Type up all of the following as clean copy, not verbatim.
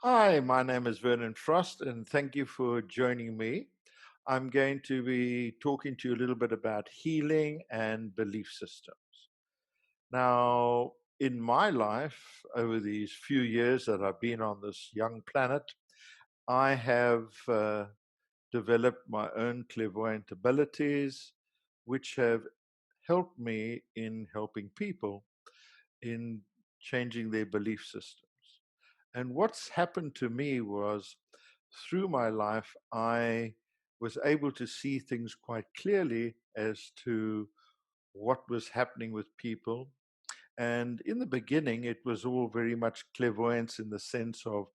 Hi, my name is Vernon Frost, and thank you for joining me. I'm going to be talking to you a little bit about healing and belief systems. Now, in my life, over these few years that I've been on this young planet, I have developed my own clairvoyant abilities, which have helped me in helping people in changing their belief systems. And what's happened to me was through my life, I was able to see things quite clearly as to what was happening with people. And in the beginning, it was all very much clairvoyance in the sense of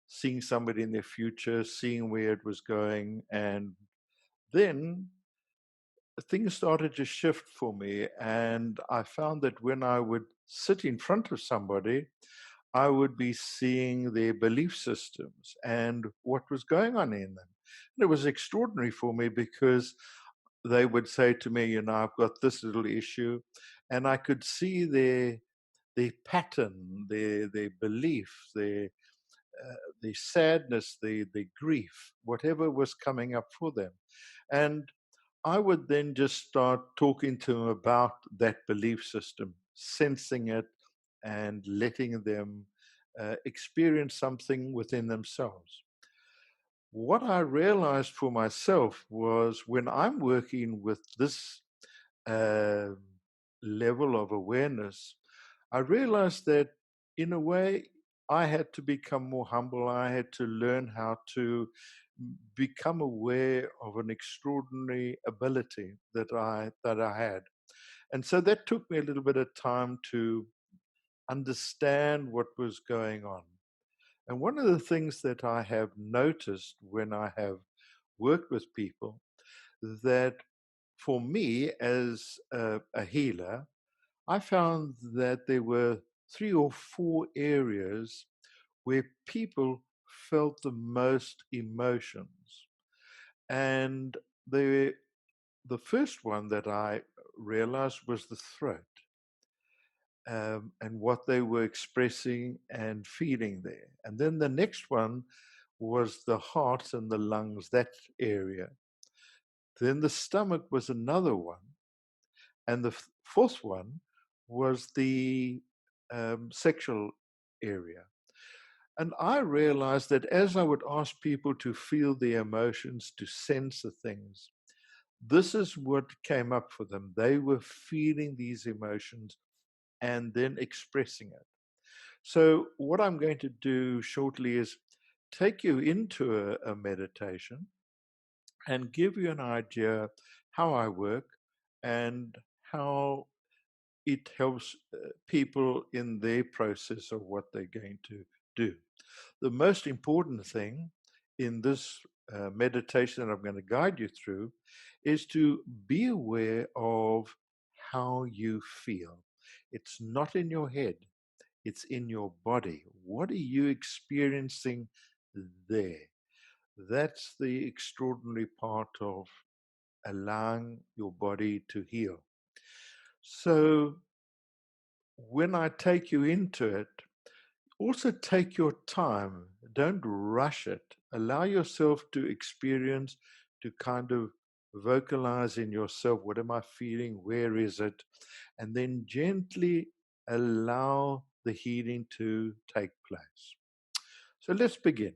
seeing somebody in their future, seeing where it was going. And then things started to shift for me. And I found that when I would sit in front of somebody, I would be seeing their belief systems and what was going on in them. And it was extraordinary for me because they would say to me, I've got this little issue, and I could see their pattern, their belief, their sadness, their grief, whatever was coming up for them. And I would then just start talking to them about that belief system, sensing it and letting them experience something within themselves. What I realized for myself was when I'm working with this uh, level of awareness, I realized that in a way I had to become more humble. I had to learn how to become aware of an extraordinary ability that I had. And so that took me a little bit of time to understand what was going on. And one of the things that I have noticed when I have worked with people, that for me as a healer, I found that there were three or four areas where people felt the most emotions. And the the first one that I realized was the throat, and what they were expressing and feeling there. And then the next one was the heart and the lungs, that area. Then the stomach was another one. And the fourth one was the sexual area. And I realized that as I would ask people to feel the emotions, to sense the things, this is what came up for them. They were feeling these emotions and then expressing it. So, what I'm going to do shortly is take you into a meditation and give you an idea how I work and how it helps people in their process of what they're going to do. The most important thing in this meditation that I'm going to guide you through is to be aware of how you feel. It's not in your head, it's in your body. What are you experiencing there? That's the extraordinary part of allowing your body to heal. So, when I take you into it, also take your time. Don't rush it. Allow yourself to experience, to kind of vocalize in yourself, what am I feeling? Where is it? And then gently allow the healing to take place. So let's begin.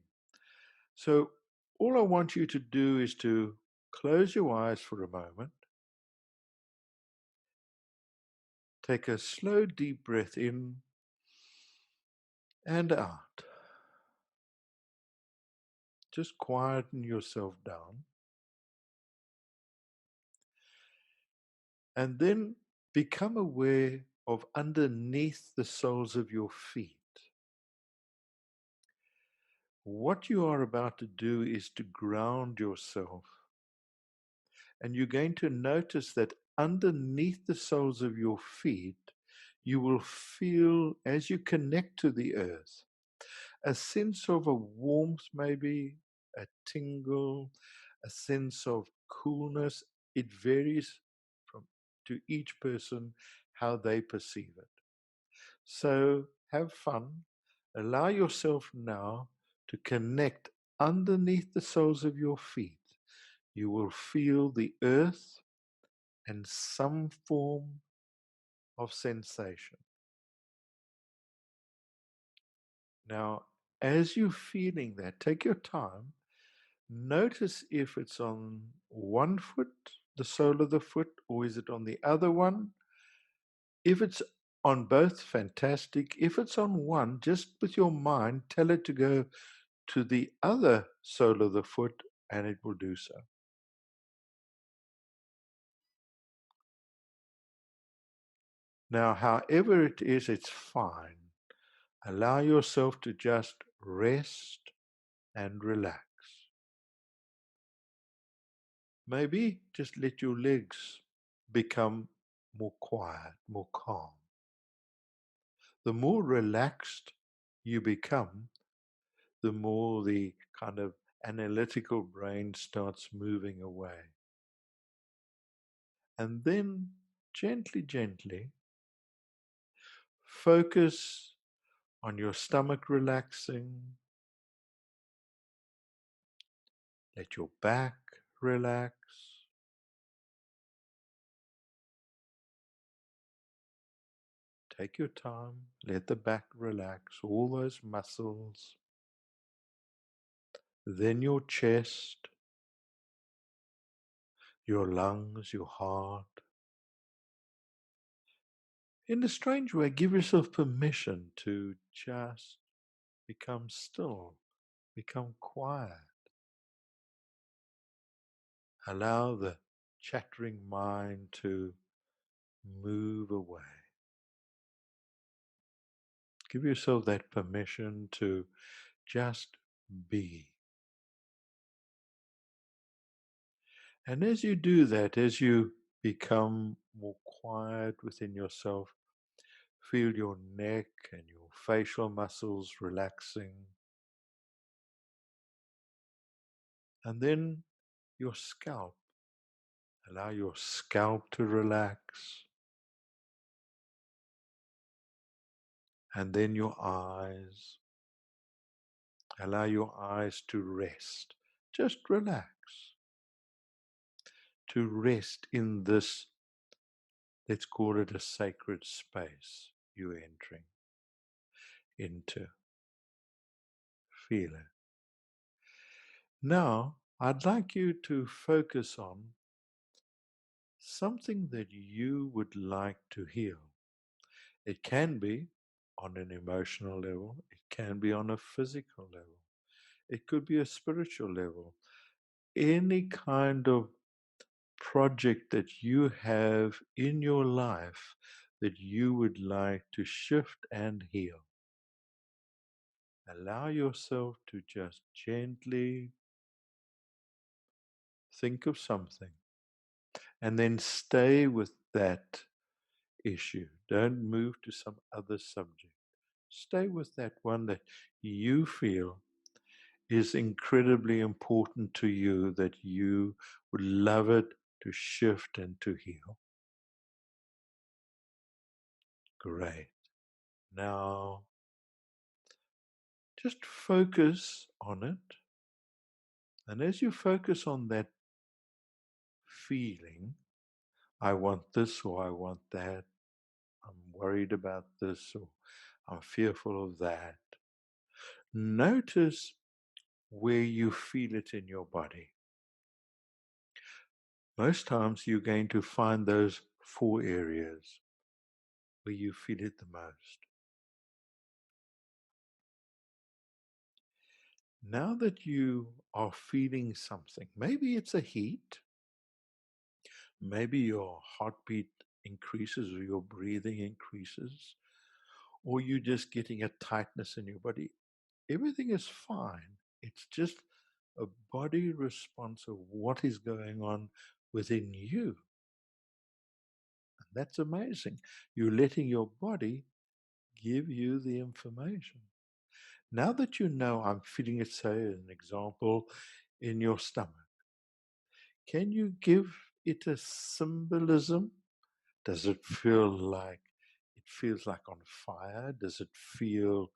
So, all I want you to do is to close your eyes for a moment, take a slow, deep breath in and out. Just quieten yourself down. And then become aware of underneath the soles of your feet. What you are about to do is to ground yourself. And you're going to notice that underneath the soles of your feet, you will feel, as you connect to the earth, a sense of a warmth, maybe a tingle, a sense of coolness. It varies from to each person how they perceive it. So have fun. Allow yourself now to connect underneath the soles of your feet. You will feel the earth and some form of sensation. Now, as you're feeling that, take your time. Notice if it's on one foot, the sole of the foot, or is it on the other one? If it's on both, fantastic. If it's on one, just with your mind, tell it to go to the other sole of the foot and it will do so. Now, however it is, it's fine. Allow yourself to just rest and relax. Maybe just let your legs become more quiet, more calm. The more relaxed you become, the more the kind of analytical brain starts moving away. And then gently, gently focus on your stomach relaxing. Let your back relax. Take your time. Let the back relax, all those muscles. Then your chest, your lungs, your heart. In a strange way, give yourself permission to just become still, become quiet. Allow the chattering mind to move away. Give yourself that permission to just be. And as you do that, as you become more quiet within yourself, feel your neck and your facial muscles relaxing. And then your scalp. Allow your scalp to relax. And then your eyes. Allow your eyes to rest. Just relax. To rest in this, let's call it a sacred space you're entering into. Feel it. Now, I'd like you to focus on something that you would like to heal. It can be on an emotional level, it can be on a physical level, it could be a spiritual level. Any kind of project that you have in your life that you would like to shift and heal. Allow yourself to just gently think of something and then stay with that issue. Don't move to some other subject. Stay with that one that you feel is incredibly important to you, that you would love it to shift and to heal. Great. Now, just focus on it. And as you focus on that feeling, I want this or I want that, I'm worried about this or I'm fearful of that. Notice where you feel it in your body. Most times you're going to find those 4 areas where you feel it the most. Now that you are feeling something, maybe it's a heat, maybe your heartbeat increases or your breathing increases, or you're just getting a tightness in your body. Everything is fine. It's just a body response of what is going on within you. And that's amazing. You're letting your body give you the information. Now that you know, I'm feeling it, say, an example, in your stomach, can you give it a symbolism? Does it feel like it feels like on fire? Does it feel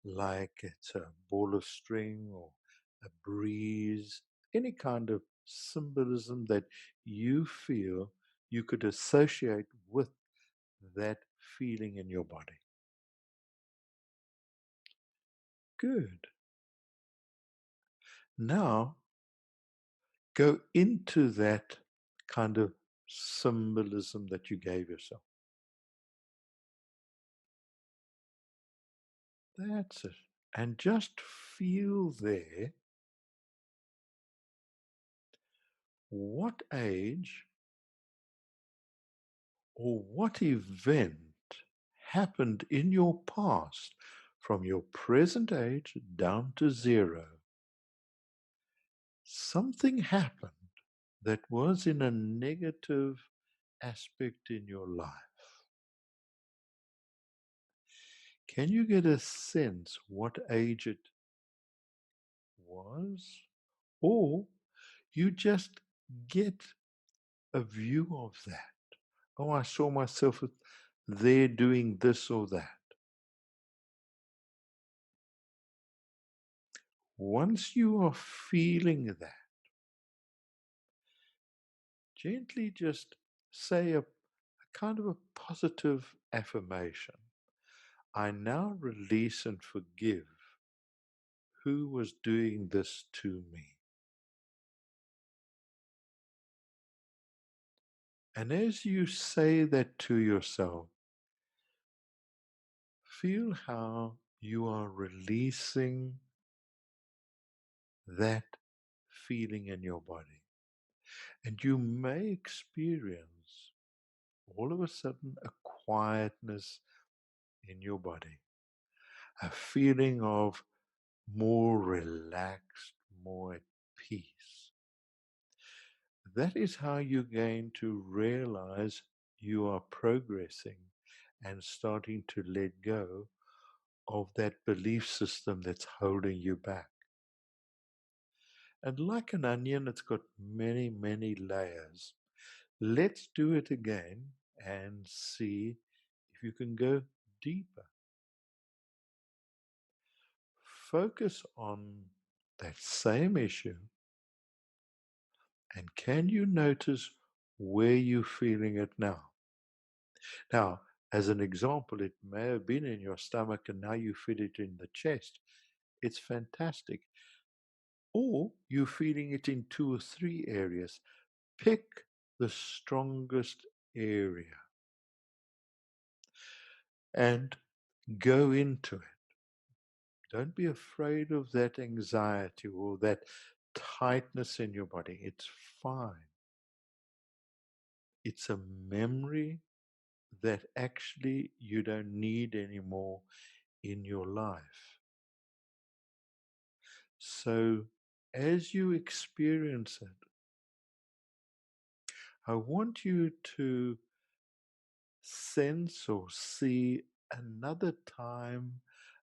like it's a ball of string or a breeze, any kind of symbolism that you feel you could associate with that feeling in your body. Good. Now go into that kind of symbolism that you gave yourself. That's it. And just feel there what age or what event happened in your past from your present age down to zero. Something happened that was in a negative aspect in your life. Can you get a sense what age it was? Or you just get a view of that. Oh, I saw myself there doing this or that. Once you are feeling that, gently just say a kind of a positive affirmation. I now release and forgive who was doing this to me. And as you say that to yourself, feel how you are releasing that feeling in your body. And you may experience all of a sudden a quietness in your body, a feeling of more relaxed, more at peace. That is how you're going to realize you are progressing and starting to let go of that belief system that's holding you back. And like an onion, it's got many, many layers. Let's do it again and see if you can go deeper. Focus on that same issue, and can you notice where you're feeling it now? Now, as an example, it may have been in your stomach and now you feel it in the chest. It's fantastic. Or you're feeling it in 2 or 3 areas. Pick the strongest area and go into it. Don't be afraid of that anxiety or that tightness in your body. It's fine. It's a memory that actually you don't need anymore in your life. So, as you experience it, I want you to sense or see another time,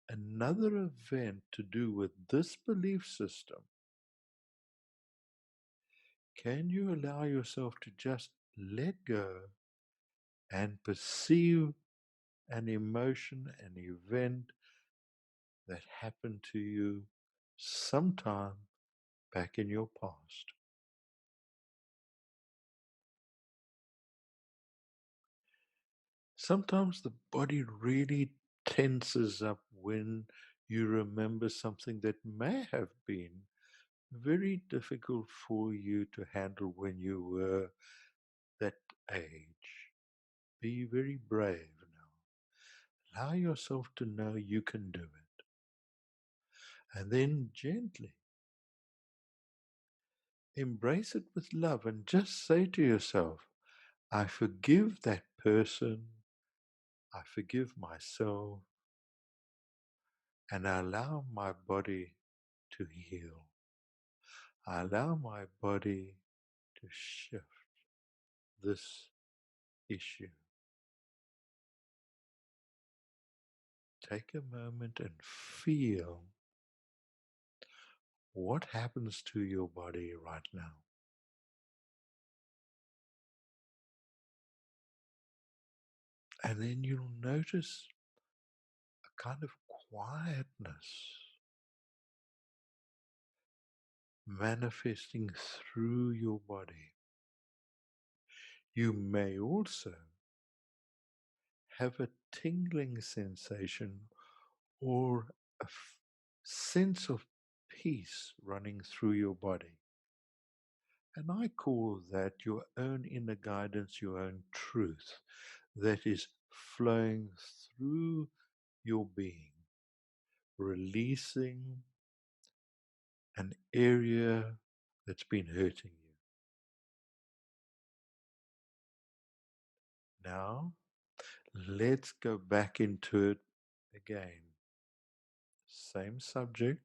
another event to do with this belief system. Can you allow yourself to just let go and perceive an emotion, an event that happened to you sometime back in your past? Sometimes the body really tenses up when you remember something that may have been very difficult for you to handle when you were that age. Be very brave now. Allow yourself to know you can do it. And then gently embrace it with love and just say to yourself, I forgive that person, I forgive myself, and I allow my body to heal. I allow my body to shift this issue. Take a moment and feel what happens to your body right now. And then you'll notice a kind of quietness manifesting through your body. You may also have a tingling sensation or a sense of peace running through your body. And I call that your own inner guidance, your own truth that is flowing through your being, releasing an area that's been hurting you. Now, let's go back into it again. Same subject.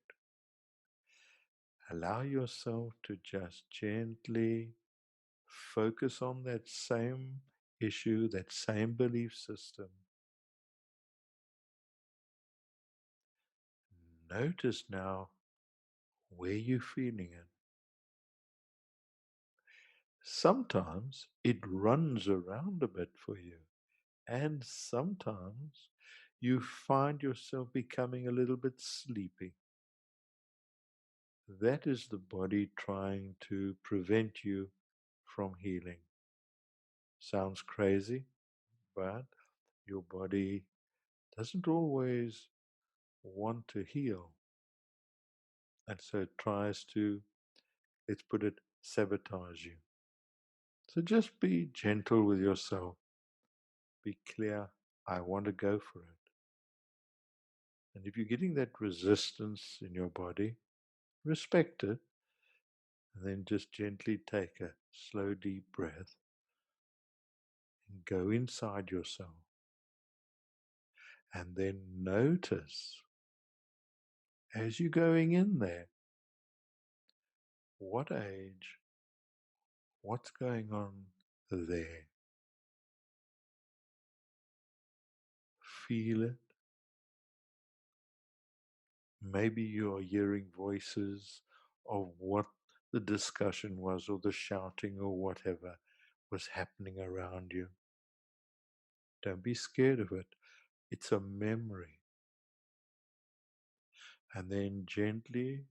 Allow yourself to just gently focus on that same issue, that same belief system. Notice now where you're feeling it. Sometimes it runs around a bit for you, and sometimes you find yourself becoming a little bit sleepy. That is the body trying to prevent you from healing. Sounds crazy, but your body doesn't always want to heal. And so it tries to, let's put it, sabotage you. So just be gentle with yourself. Be clear, I want to go for it. And if you're getting that resistance in your body, respect it. And then just gently take a slow, deep breath and go inside yourself. And then notice as you're going in there, what age, what's going on there. Feel it. Maybe you're hearing voices of what the discussion was, or the shouting, or whatever was happening around you. Don't be scared of it. It's a memory. And then gently,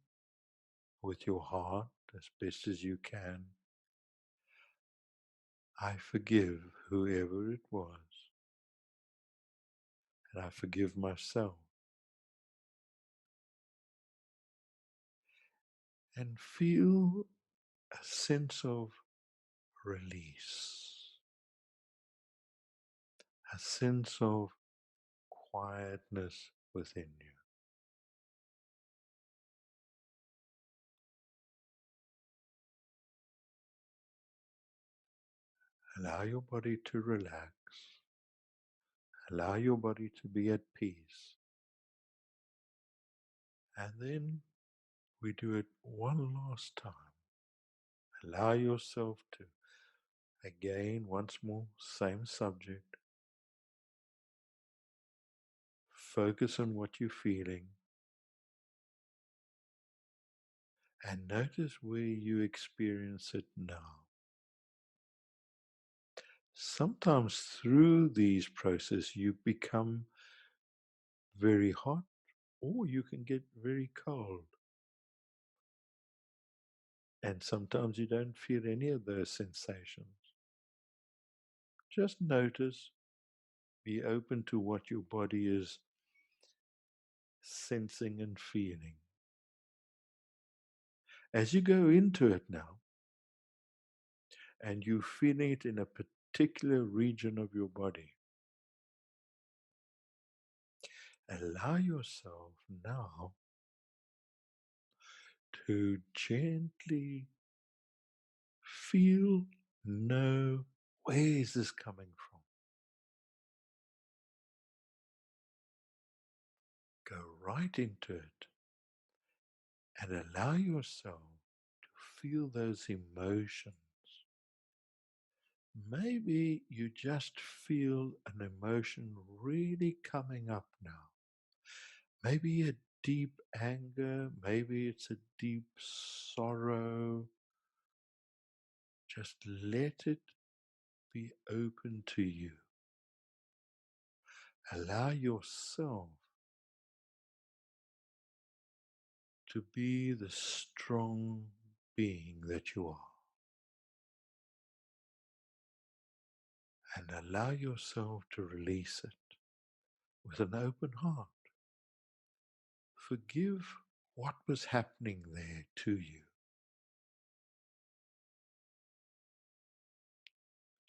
with your heart, as best as you can, I forgive whoever it was, and I forgive myself. And feel a sense of release, a sense of quietness within you. Allow your body to relax. Allow your body to be at peace. And then we do it one last time. Allow yourself to, again, once more, same subject. Focus on what you're feeling. And notice where you experience it now. Sometimes through these processes you become very hot, or you can get very cold. And sometimes you don't feel any of those sensations. Just notice, be open to what your body is sensing and feeling. As you go into it now, and you feel it in a particular region of your body, allow yourself now to gently feel, know, where is this coming from? Go right into it and allow yourself to feel those emotions. Maybe you just feel an emotion really coming up now. Maybe a deep anger, maybe it's a deep sorrow. Just let it be open to you. Allow yourself to be the strong being that you are. And allow yourself to release it with an open heart. Forgive what was happening there to you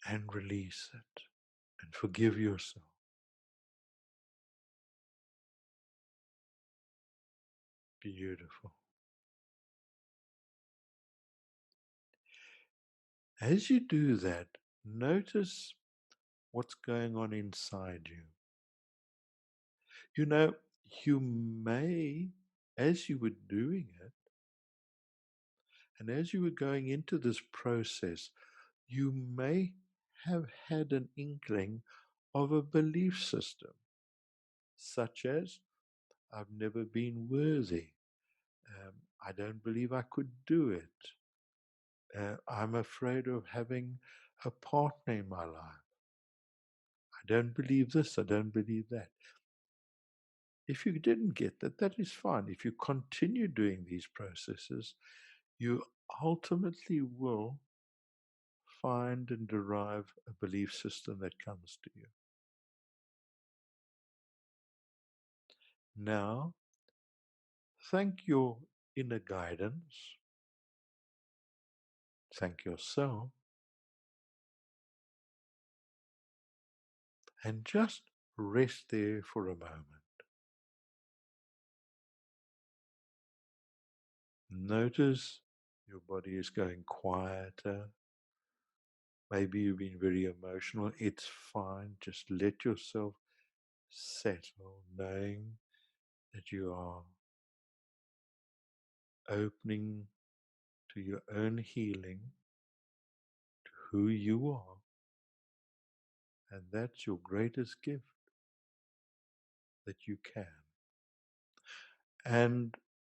and release it and forgive yourself. Beautiful. As you do that, notice what's going on inside you. You know, you may, as you were doing it, and as you were going into this process, you may have had an inkling of a belief system, such as, I've never been worthy. I don't believe I could do it. I'm afraid of having a partner in my life. I don't believe this, I don't believe that. If you didn't get that, that is fine. If you continue doing these processes, you ultimately will find and derive a belief system that comes to you. Now, thank your inner guidance, thank yourself, and just rest there for a moment. Notice your body is going quieter. Maybe you've been very emotional. It's fine. Just let yourself settle, knowing that you are opening to your own healing, to who you are, and that's your greatest gift that you can. And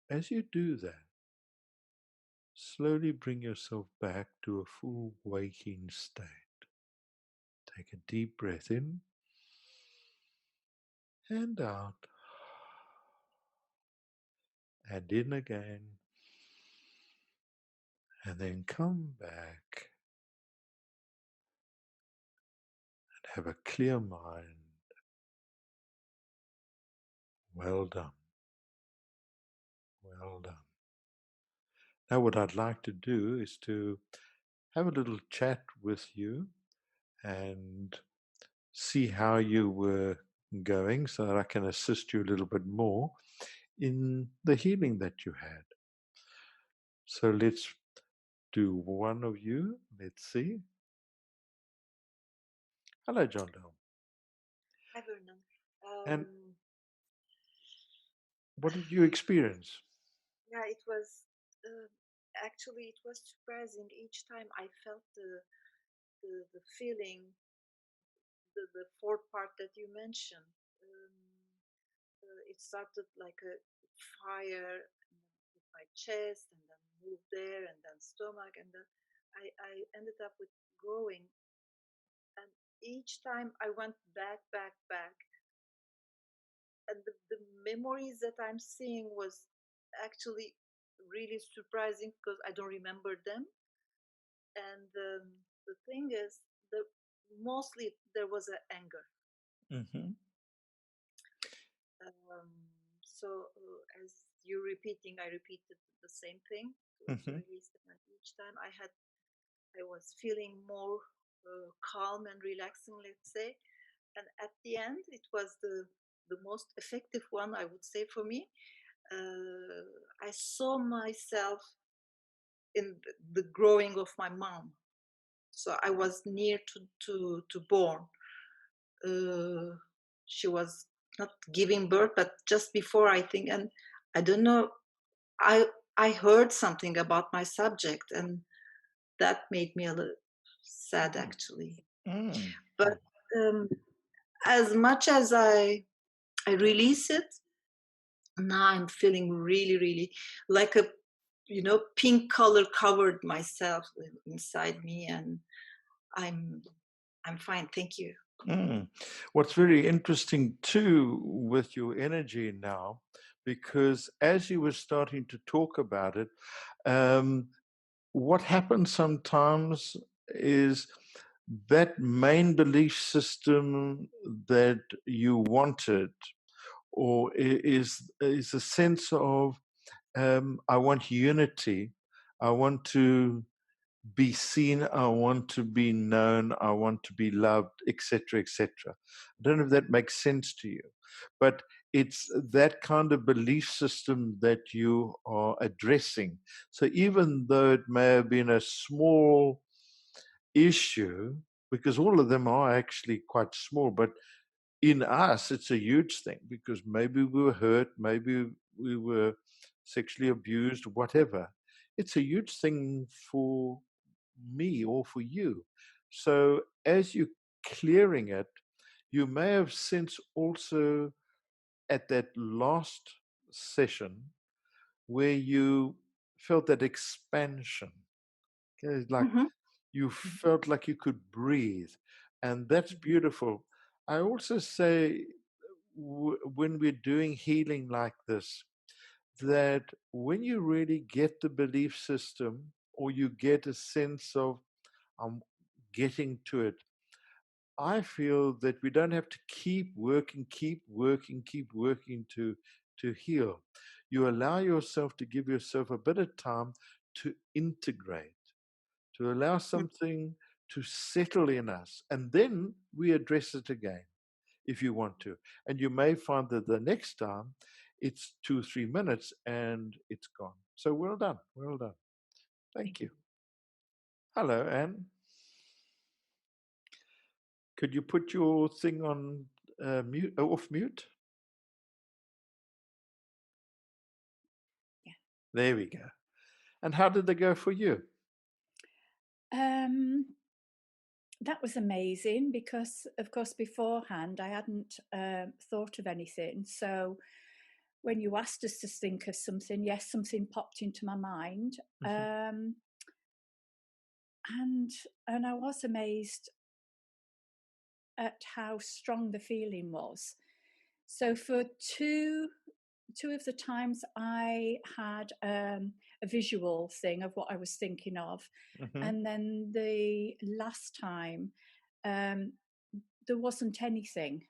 as you do that, slowly bring yourself back to a full waking state. Take a deep breath in and out, and in again, and then come back and have a clear mind. Well done. Well done. Now what I'd like to do is to have a little chat with you and see how you were going so that I can assist you a little bit more in the healing that you had. So let's do one of you. Let's see. Hello, John Dale. Hi, Vernon. And what did you experience? Yeah, it was actually it was surprising. Each time I felt the feeling, the fourth part that you mentioned. It started like a fire with my chest, and then moved there, and then stomach, and then I ended up with growing. And each time I went back, and the memories that I'm seeing was actually really surprising because I don't remember them. And the thing is, the mostly there was an anger. Mm-hmm. Um, so as you're repeating, I repeated the same thing to Mm-hmm. release them. And each time I was feeling more calm and relaxing, let's say. And at the end, it was the most effective one, I would say, for me. I saw myself in the growing of my mom. So I was near to born. Uh, she was not giving birth, but just before, I think. And I don't know. I I heard something about my subject, and that made me a little sad, actually. Mm. But um, as much as I release it, now I'm feeling really like a pink color covered myself inside me, and I'm I'm fine, thank you. Mm. What's very interesting too with your energy now, because as you were starting to talk about it, um, what happens sometimes is that main belief system that you wanted, or is a sense of I want unity, I want to be seen, I want to be known, I want to be loved, etc., etc. I don't know if that makes sense to you, but it's that kind of belief system that you are addressing. So even though it may have been a small issue, because all of them are actually quite small, but in us, it's a huge thing because maybe we were hurt, maybe we were sexually abused, whatever. It's a huge thing for me or for you. So as you're clearing it, you may have sensed also at that last session where you felt that expansion. Okay, like Mm-hmm. you felt like you could breathe, and that's beautiful. I also say when we're doing healing like this, that when you really get the belief system or you get a sense of I'm getting to it, I feel that we don't have to keep working, keep working to heal. You allow yourself to give yourself a bit of time to integrate, to allow something to settle in us, and then we address it again if you want to. And you may find that the next time it's 2 or 3 minutes and it's gone. So well done. Well done. Thank Thank you. you. Hello, Anne. Could you put your thing on mute, off mute? Yeah. There we go. And how did they go for you? Um, that was amazing because, of course, beforehand I hadn't thought of anything. So when you asked us to think of something, yes, something popped into my mind, Mhm. and I was amazed at how strong the feeling was. So for two of the times I had a visual thing of what I was thinking of, Mhm. and then the last time um, there wasn't anything.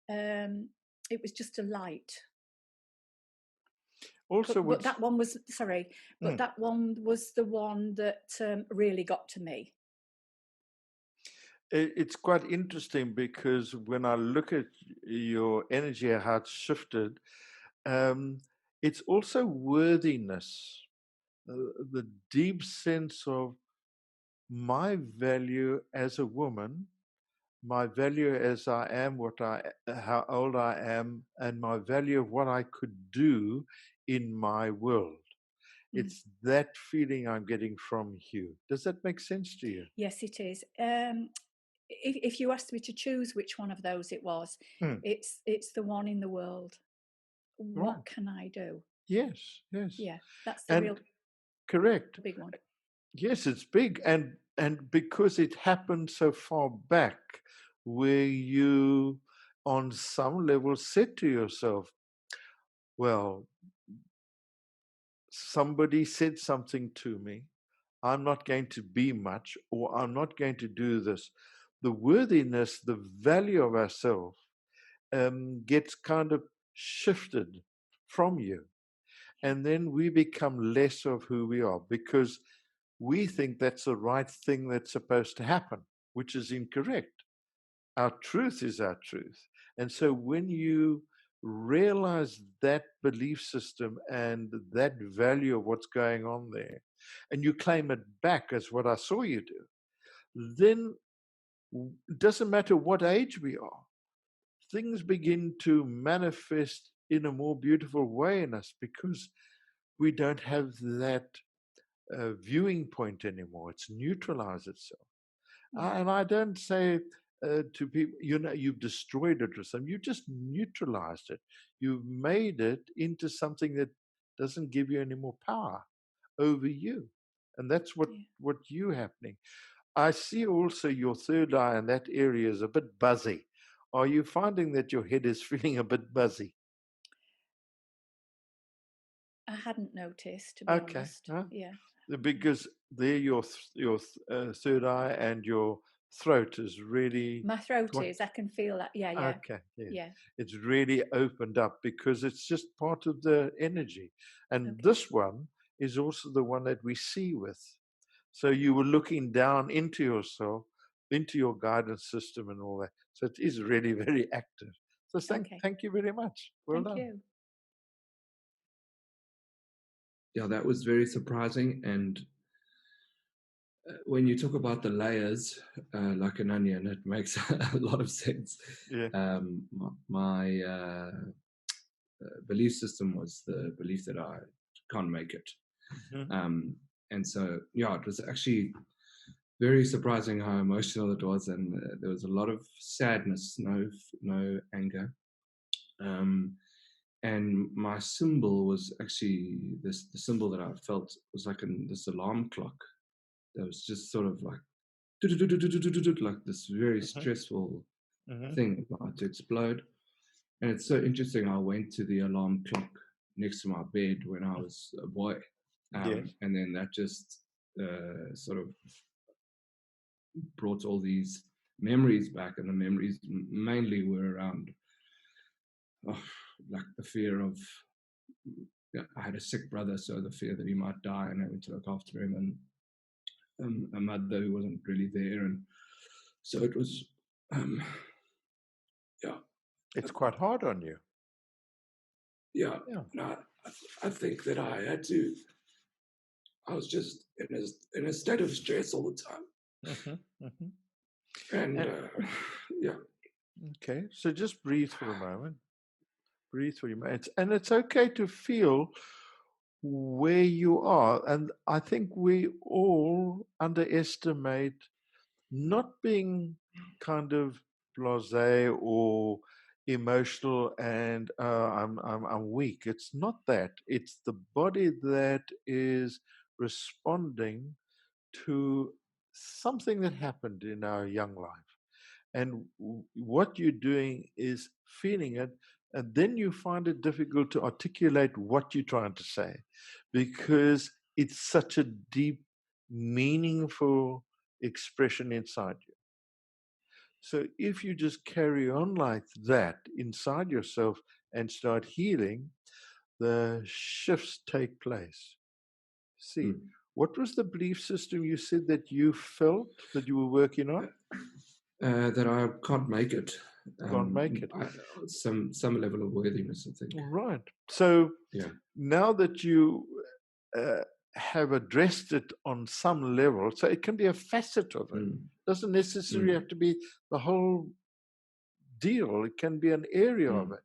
It was just a light. Also, But what's that one was sorry. But mm, that one was the one that really got to me. it's quite interesting because when I look at your energy, how it's shifted, um, it's also worthiness, the deep sense of my value as a woman, my value as I am, how old I am, and my value of what I could do in my world. Mm. It's that feeling I'm getting from you. Does that make sense to you? Yes, it is. If you asked me to choose which one of those it was, Hmm. it's the one in the world. Right. What can I do? Yes, yes. Yeah, that's the And real correct. big one. Yes, it's big. And because it happened so far back, where you on some level said to yourself, well, somebody said something to me. I'm not going to be much, or I'm not going to do this. The worthiness, the value of ourselves gets kind of shifted from you. Yeah, And then we become less of who we are because we think that's the right thing that's supposed to happen, which is incorrect. Our truth is our truth. And so when you realize that belief system and that value of what's going on there, and you claim it back as what I saw you do, then it doesn't matter what age we are, things begin to manifest in a more beautiful way in us because we don't have that viewing point anymore. It's neutralized itself. yeah, And I don't say to people, you know, you've destroyed it or something. You just neutralized it. You've made it into something that doesn't give you any more power over you. And that's yeah. what you happening. I see also your third eye in that area is a bit buzzy. Are you finding that your head is feeling a bit buzzy? I hadn't noticed, to be Okay. honest. Huh? Yeah. Because there your third eye and your throat is really My throat quite is, I can feel that. Yeah, yeah, okay. Yeah. yeah. It's really opened up because it's just part of the energy. And Okay. this one is also the one that we see with. So you were looking down into yourself, into your guidance system and all that. So it is really very active. So Okay. thank you very much. Well Thank done. you. Yeah, that was very surprising. And when you talk about the layers, like an onion, it makes a lot of sense. Yeah. My belief system was the belief that I can't make it. Mhm. And so, yeah, it was actually very surprising how emotional it was. And there was a lot of sadness, no anger. And my symbol was actually the symbol that I felt was like this alarm clock that was just sort of like like this very Mhm. stressful Mhm. thing about to explode. And it's so interesting. I went to the alarm clock next to my bed when I was a boy, Yes. and then that just sort of brought all these memories back, and the memories mainly were around oh, like the fear of. Yeah, I had a sick brother, so the fear that he might die, and having to look after him, and a mother who wasn't really there, and so it was, um, yeah, It's quite hard on you. yeah. Yeah. No, I think that I had to. I was just in a state of stress all the time, Mhm. Mhm. and And yeah, okay, so just breathe for a moment. Breathe for a moment. And it's okay to feel where you are. And I think we all underestimate not being kind of blasé or emotional and I'm weak. It's not that. It's the body that is responding to something that happened in our young life. And what you're doing is feeling it, and then you find it difficult to articulate what you're trying to say because it's such a deep, meaningful expression inside you. So if you just carry on like that inside yourself and start healing, the shifts take place. See, mm. what was the belief system you said that you felt that you were working on? That I can't make it. Can't make it. I, some level of worthiness, I think. Right. So Yeah. now that you uh, have addressed it on some level, so it can be a facet of it. Mm. Doesn't necessarily Mm. have to be the whole deal. It can be an area of Mm. it.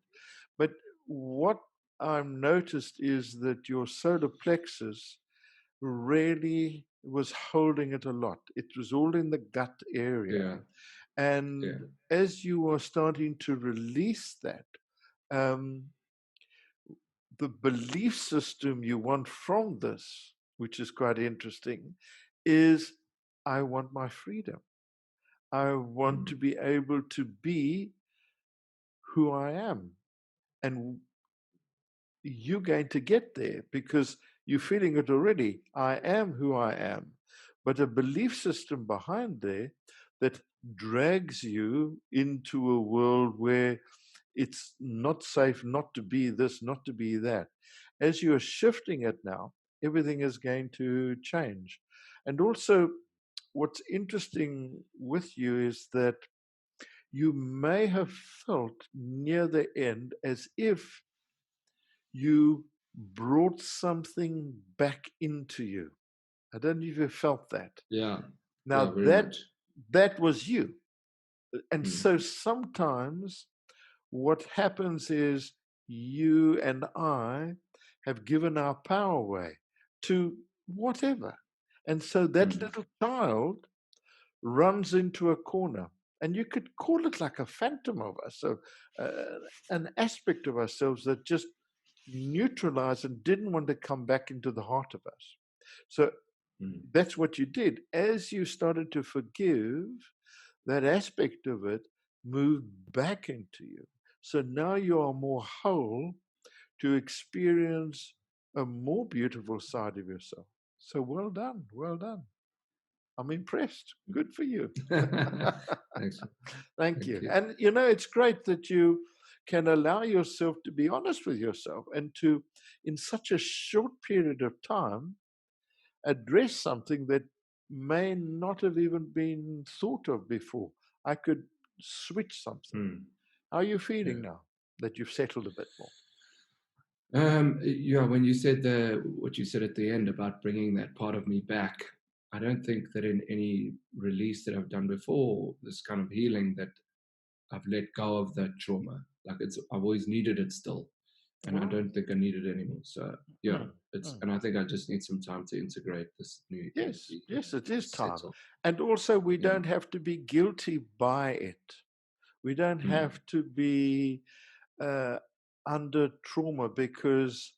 But what I've noticed is that your solar plexus really was holding it a lot. It was all in the gut area. Yeah. And Yeah. as you are starting to release that, um, the belief system you want from this, which is quite interesting, is I want my freedom. I want to Mm. be able to be who I am. And you're going to get there because you're feeling it already. I am who I am. But a belief system behind there that drags you into a world where it's not safe not to be this, not to be that. As you're shifting it now, everything is going to change. And also, what's interesting with you is that you may have felt near the end as if you brought something back into you. I don't know if you felt that. Yeah. Yeah. Now Very that much. that was you. And Mm. so sometimes what happens is you and I have given our power away to whatever. And so that Mm. little child runs into a corner. And you could call it like a phantom of us, so an aspect of ourselves that just neutralized and didn't want to come back into the heart of us. So Mm. that's what you did. As you started to forgive, that aspect of it moved back into you. So now you are more whole to experience a more beautiful side of yourself. So well done, well done. I'm impressed. Good for you. Thanks. Thank you. You. And you know, it's great that you can allow yourself to be honest with yourself and to, in such a short period of time, address something that may not have even been thought of before. I could switch something. How are you feeling now that you've settled a bit more? Yeah, when you said what you said at the end about bringing that part of me back, I don't think that in any release that I've done before, this kind of healing, that I've let go of that trauma. Like I've always needed it still, and I don't think I need it anymore. So yeah, and I think I just need some time to integrate this new Yes, energy. yes, it is time. Settle. And also, we don't have to be guilty by it. We don't have to be under trauma, because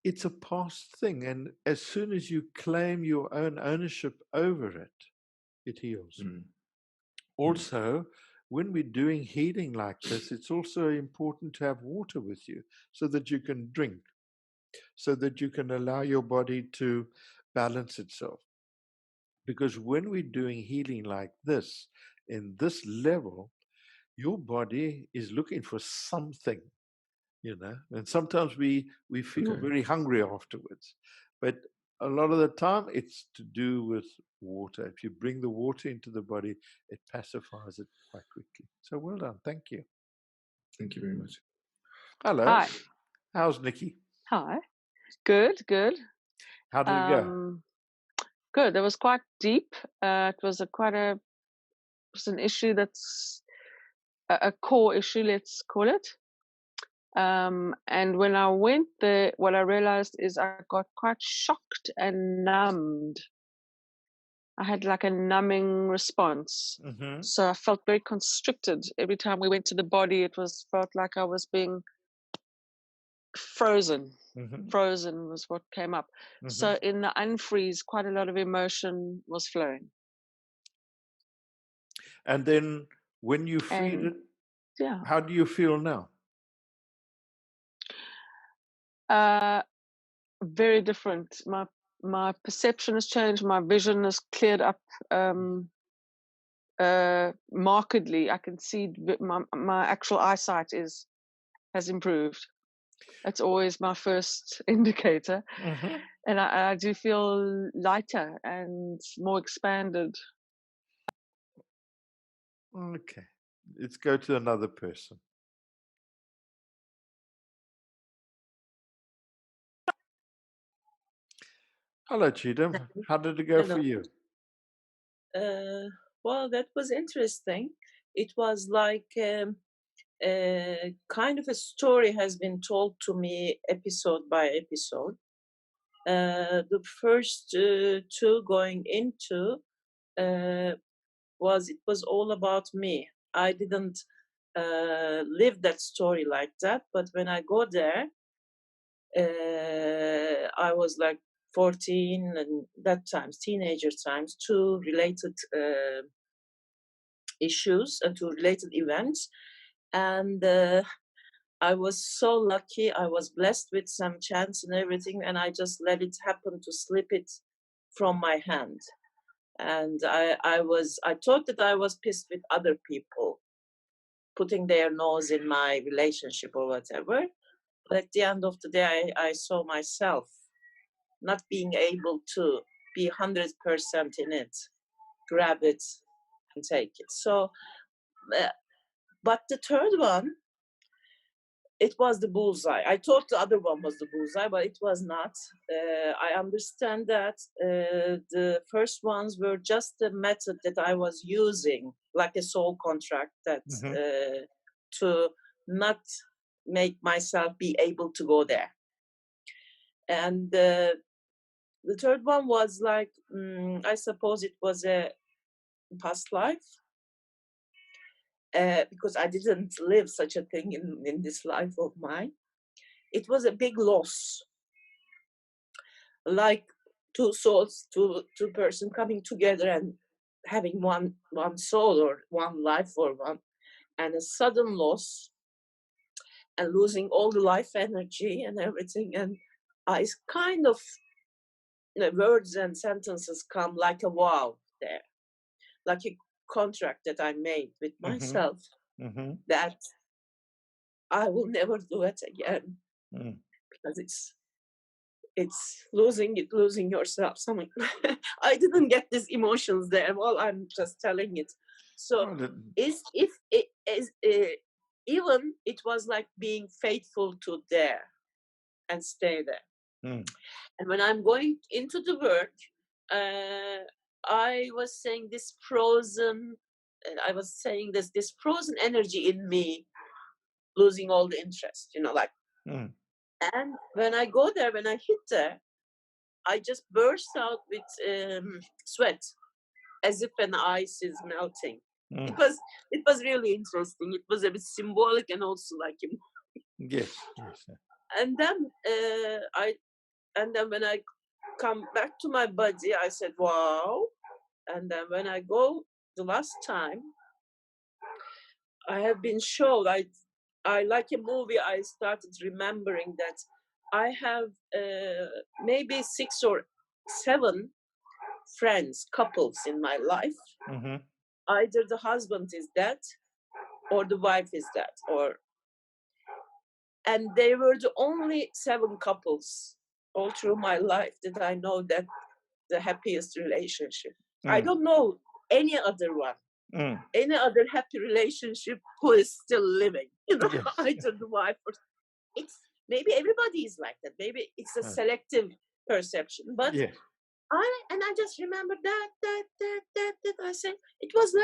it's a past thing. And as soon as you claim your own ownership over it, it heals. Also, when we're doing healing like this, it's also important to have water with you so that you can drink, so that you can allow your body to balance itself. Because when we're doing healing like this, in this level, your body is looking for something, you know, and sometimes we feel very hungry afterwards. But a lot of the time, it's to do with water. If you bring the water into the body, it pacifies it quite quickly. So well done. Thank you. Thank you very much. Hello. Hi. How's Nikki? Hi. Good, good. How did it go? Good. It was quite deep. It was an issue that's a core issue, let's call it. And when I went there, what I realized is I got quite shocked and numbed. I had like a numbing response. So I felt very constricted. Every time we went to the body, felt like I was being frozen. Frozen was what came up. So in the unfreeze, quite a lot of emotion was flowing. And then when you freed it, how do you feel now? Very different. My perception has changed. My vision has cleared up markedly. I can see my actual eyesight has improved. That's always my first indicator. And I do feel lighter and more expanded. Okay. Let's go to another person. Hello, Chidam. How did it go for you? Well, that was interesting. It was like kind of a story has been told to me episode by episode. The first two going into it was all about me. I didn't live that story like that, but when I go there, I was like 14 and that times, teenager times, two related issues and to related events. And I was so lucky. I was blessed with some chance and everything, and I just let it happen to slip it from my hand. And I thought that I was pissed with other people, putting their nose in my relationship or whatever. But at the end of the day, I saw myself not being able to be 100% in it, grab it and take it. So, but the third one, it was the bullseye. I thought the other one was the bullseye, but it was not. I understand that the first ones were just the method that I was using, like a soul contract, that to not make myself be able to go there. And the third one was like, I suppose it was a past life. Because I didn't live such a thing in this life of mine. It was a big loss. Like two souls, two person coming together and having one soul or one life or one, and a sudden loss. and losing all the life energy and everything. And I kind of, words and sentences come like a wow there, like a contract that I made with myself that I will never do it again because it's losing yourself. Something I didn't get these emotions there. Well, I'm just telling it. So is if it is even it was like being faithful to there and stay there. And when I'm going into the work, I was saying this frozen. I was saying this frozen energy in me, losing all the interest. Like. And when I go there, when I hit there, I just burst out with sweat, as if an ice is melting. It was really interesting. It was a bit symbolic and also like. Yes. And then when I come back to my body, I said, "Wow!" And then when I go the last time, I have been shown. I like a movie. I started remembering that I have maybe 6 or 7 friends, couples in my life. Either the husband is dead or the wife is dead, and they were the only 7 couples all through my life that I know that the happiest relationship. I don't know any other one, any other happy relationship who is still living. Yes. Either the wife or it's maybe everybody is like that. Maybe it's a selective perception, but yes. I just remember that I said it was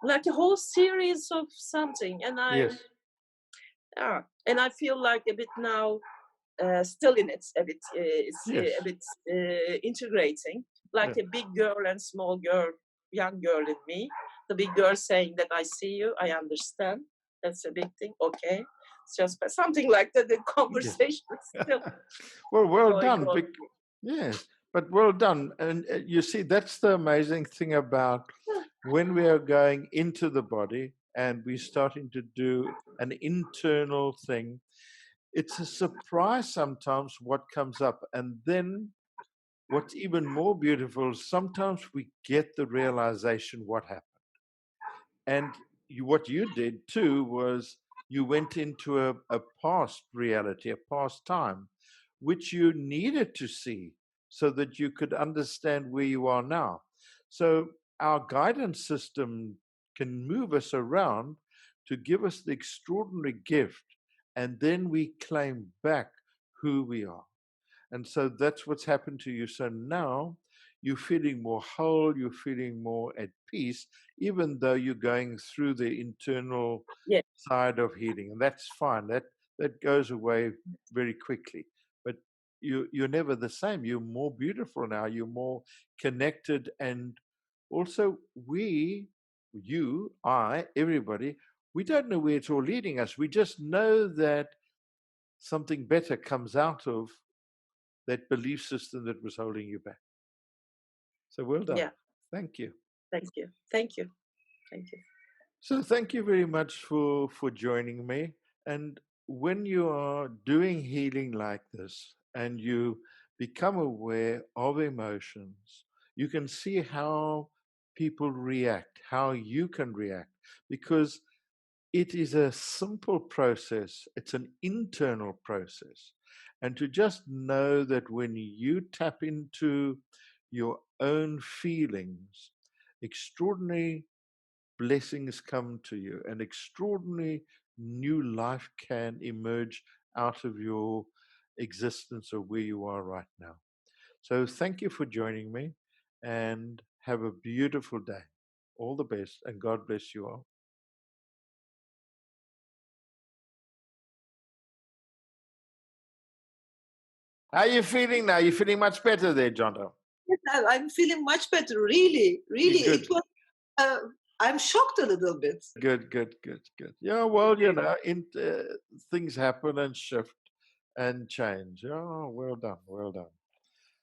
like a whole series of something, and and I feel like a bit now still in it a bit a bit integrating, like a big girl and small girl, young girl in me. The big girl saying that I see you, I understand. That's a big thing. Okay, it's just something like that. The conversation still. Well done. Yes, but well done. And you see, that's the amazing thing about when we are going into the body and we're starting to do an internal thing. It's a surprise sometimes what comes up. And then what's even more beautiful, sometimes we get the realization what happened. And what you did too was you went into a past reality, a past time, which you needed to see so that you could understand where you are now. So our guidance system can move us around to give us the extraordinary gift, and then we claim back who we are. And so that's what's happened to you. So now you're feeling more whole, you're feeling more at peace, even though you're going through the internal side of healing. And that's fine. That goes away very quickly. But you're never the same. You're more beautiful now. You're more connected. And also you, I, everybody, we don't know where it's all leading us. We just know that something better comes out of that belief system that was holding you back. So well done. Yeah. Thank you. Thank you. Thank you. Thank you. So thank you very much for joining me. And when you are doing healing like this and you become aware of emotions, you can see how people react, how you can react, because it is a simple process. It's an internal process. And to just know that when you tap into your own feelings, extraordinary blessings come to you, and extraordinary new life can emerge out of your existence or where you are right now. So thank you for joining me, and have a beautiful day. All the best, and God bless you all. How are you feeling now? You're feeling much better there, Jonto? Yes, I'm feeling much better. Really. Good. It was. I'm shocked a little bit. Good. Yeah, well, things happen and shift and change. Oh, well done.